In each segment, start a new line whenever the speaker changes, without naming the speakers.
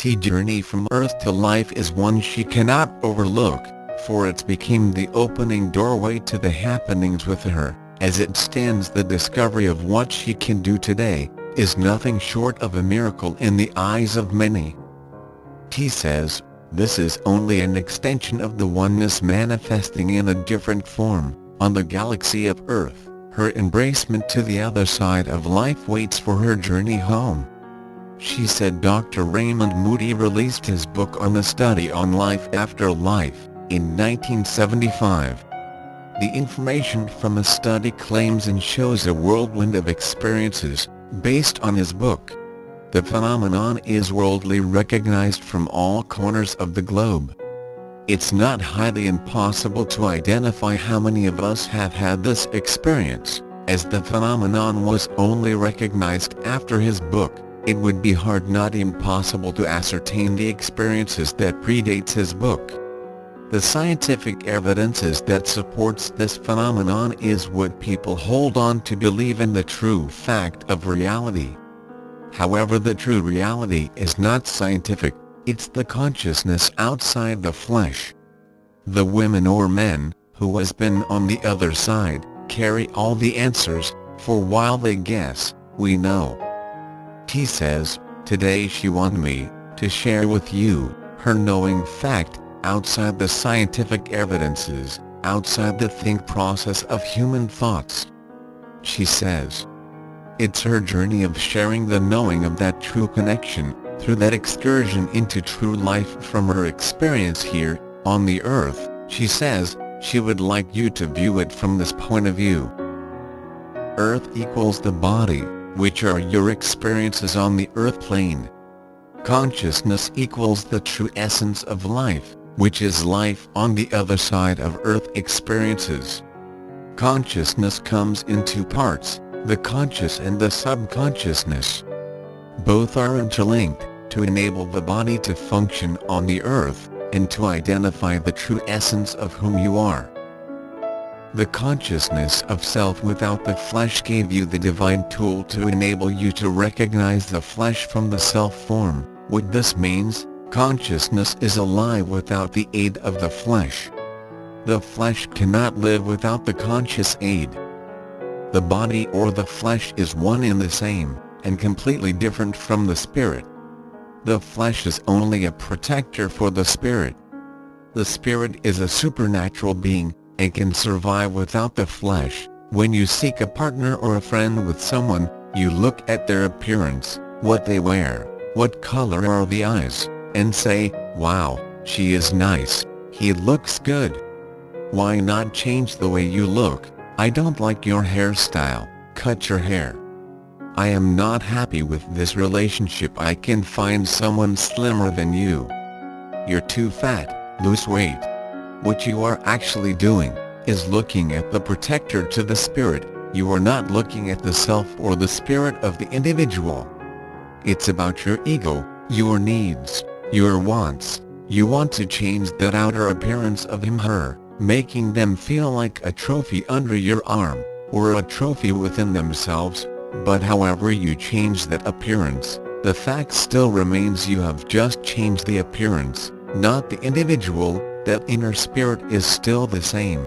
Tiye's journey from Earth to life is one she cannot overlook, for it became the opening doorway to the happenings with her. As it stands, the discovery of what she can do today is nothing short of a miracle in the eyes of many. Tiye says, "This is only an extension of the oneness manifesting in a different form, on the galaxy of Earth. Her embracement to the other side of life waits for her journey home." She said Dr. Raymond Moody released his book on the study on life after life in 1975. The information from the study claims and shows a whirlwind of experiences, based on his book. The phenomenon is worldly recognized from all corners of the globe. It's not highly impossible to identify how many of us have had this experience. As the phenomenon was only recognized after his book, it would be hard not impossible to ascertain the experiences that predates his book. The scientific evidences that supports this phenomenon is what people hold on to believe in the true fact of reality. However, the true reality is not scientific, it's the consciousness outside the flesh. The women or men, who has been on the other side, carry all the answers, for while they guess, we know. Tiye says, today she wanted me to share with you her knowing fact, outside the scientific evidences, outside the think process of human thoughts. She says, it's her journey of sharing the knowing of that true connection, through that excursion into true life from her experience here, on the earth. She says, she would like you to view it from this point of view. Earth equals the body, which are your experiences on the earth plane. Consciousness equals the true essence of life, which is life on the other side of earth experiences. Consciousness comes in two parts, the conscious and the subconsciousness. Both are interlinked, to enable the body to function on the earth, and to identify the true essence of whom you are. The consciousness of self without the flesh gave you the divine tool to enable you to recognize the flesh from the self form. What this means, consciousness is alive without the aid of the flesh. The flesh cannot live without the conscious aid. The body or the flesh is one and the same, and completely different from the spirit. The flesh is only a protector for the spirit. The spirit is a supernatural being, and can survive without the flesh. When you seek a partner or a friend with someone, you look at their appearance, what they wear, what color are the eyes, and say, wow, she is nice, he looks good. Why not change the way you look? I don't like your hairstyle, cut your hair. I am not happy with this relationship, I can find someone slimmer than you. You're too fat, lose weight. What you are actually doing, is looking at the protector to the spirit. You are not looking at the self or the spirit of the individual. It's about your ego, your needs, your wants. You want to change that outer appearance of him/her, making them feel like a trophy under your arm, or a trophy within themselves. But however you change that appearance, the fact still remains you have just changed the appearance, not the individual. That inner spirit is still the same.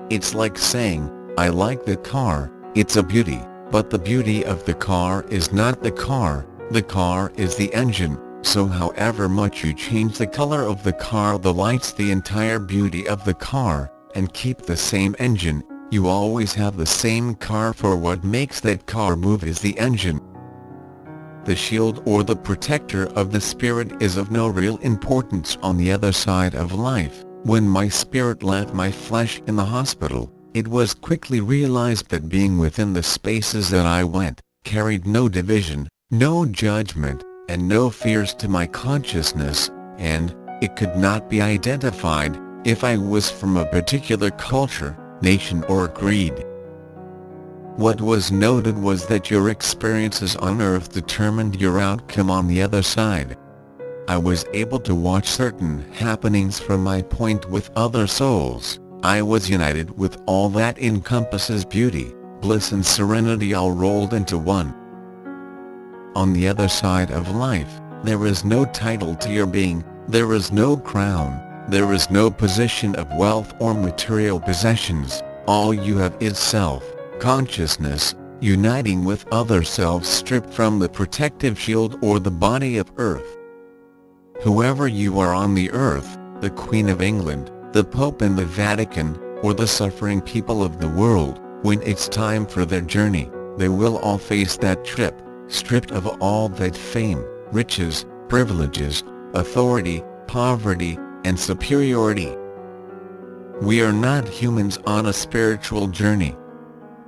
It's like saying, I like the car, it's a beauty, but the beauty of the car is not the car is the engine. So however much you change the color of the car, the lights, the entire beauty of the car, and keep the same engine, you always have the same car, for what makes that car move is the engine. The shield or the protector of the spirit is of no real importance on the other side of life. When my spirit left my flesh in the hospital, it was quickly realized that being within the spaces that I went, carried no division, no judgment, and no fears to my consciousness, and it could not be identified if I was from a particular culture, nation or creed. What was noted was that your experiences on earth determined your outcome on the other side. I was able to watch certain happenings from my point with other souls. I was united with all that encompasses beauty, bliss and serenity all rolled into one. On the other side of life, There is no title to your being, there is no crown, there is no position of wealth or material possessions. All you have is self, consciousness, uniting with other selves stripped from the protective shield or the body of earth. Whoever you are on the earth, the Queen of England, the Pope in the Vatican, or the suffering people of the world, when it's time for their journey, they will all face that trip, stripped of all that fame, riches, privileges, authority, poverty, and superiority. We are not humans on a spiritual journey.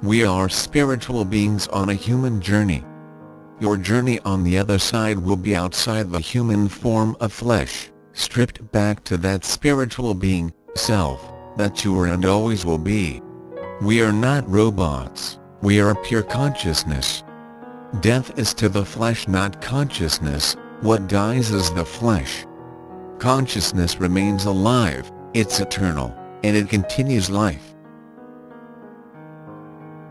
We are spiritual beings on a human journey. Your journey on the other side will be outside the human form of flesh, stripped back to that spiritual being, self, that you are and always will be. We are not robots, we are pure consciousness. Death is to the flesh, not consciousness. What dies is the flesh. Consciousness remains alive, it's eternal, and it continues life.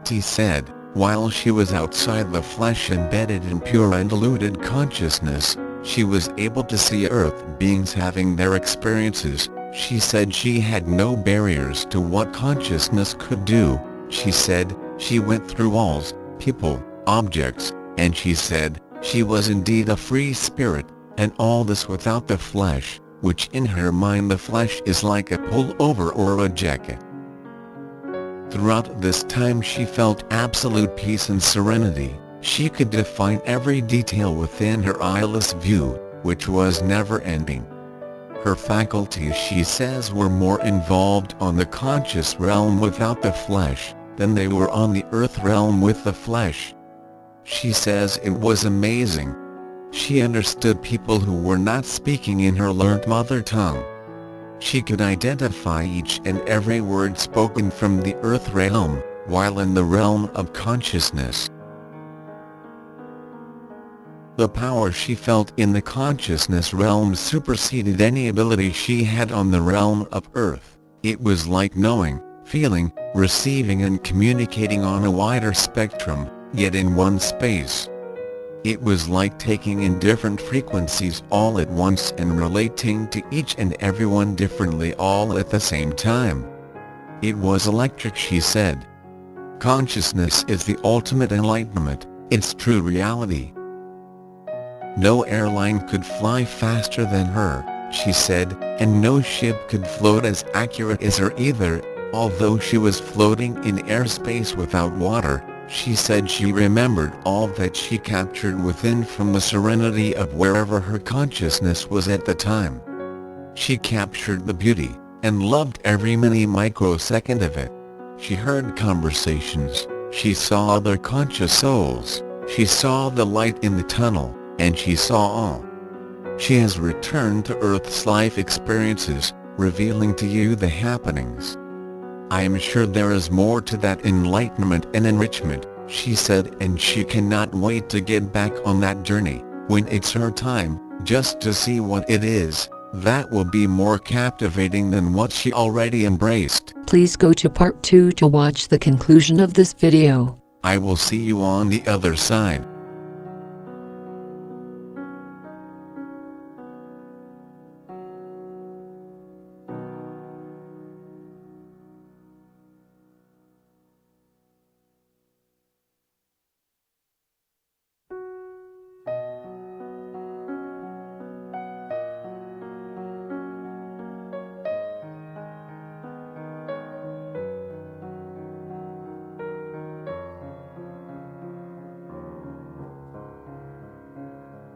Tiye said, while she was outside the flesh embedded in pure undiluted consciousness, she was able to see earth beings having their experiences. She said she had no barriers to what consciousness could do. She said, she went through walls, people, objects, and she said, she was indeed a free spirit, and all this without the flesh, which in her mind the flesh is like a pullover or a jacket. Throughout this time she felt absolute peace and serenity. She could define every detail within her eyeless view, which was never-ending. Her faculties, she says, were more involved on the conscious realm without the flesh, than they were on the earth realm with the flesh. She says it was amazing. She understood people who were not speaking in her learned mother tongue. She could identify each and every word spoken from the earth realm, while in the realm of consciousness. The power she felt in the consciousness realm superseded any ability she had on the realm of earth. It was like knowing, feeling, receiving and communicating on a wider spectrum, yet in one space. It was like taking in different frequencies all at once and relating to each and everyone differently all at the same time. It was electric, she said. Consciousness is the ultimate enlightenment, its true reality. No airline could fly faster than her, she said, and no ship could float as accurate as her either. Although she was floating in airspace without water, she said she remembered all that she captured within from the serenity of wherever her consciousness was at the time. She captured the beauty, and loved every microsecond of it. She heard conversations, she saw other conscious souls, she saw the light in the tunnel, and she saw all. She has returned to Earth's life experiences, revealing to you the happenings. I am sure there is more to that enlightenment and enrichment, she said, and she cannot wait to get back on that journey, when it's her time, just to see what it is, that will be more captivating than what she already embraced.
Please go to part 2 to watch the conclusion of this video.
I will see you on the other side.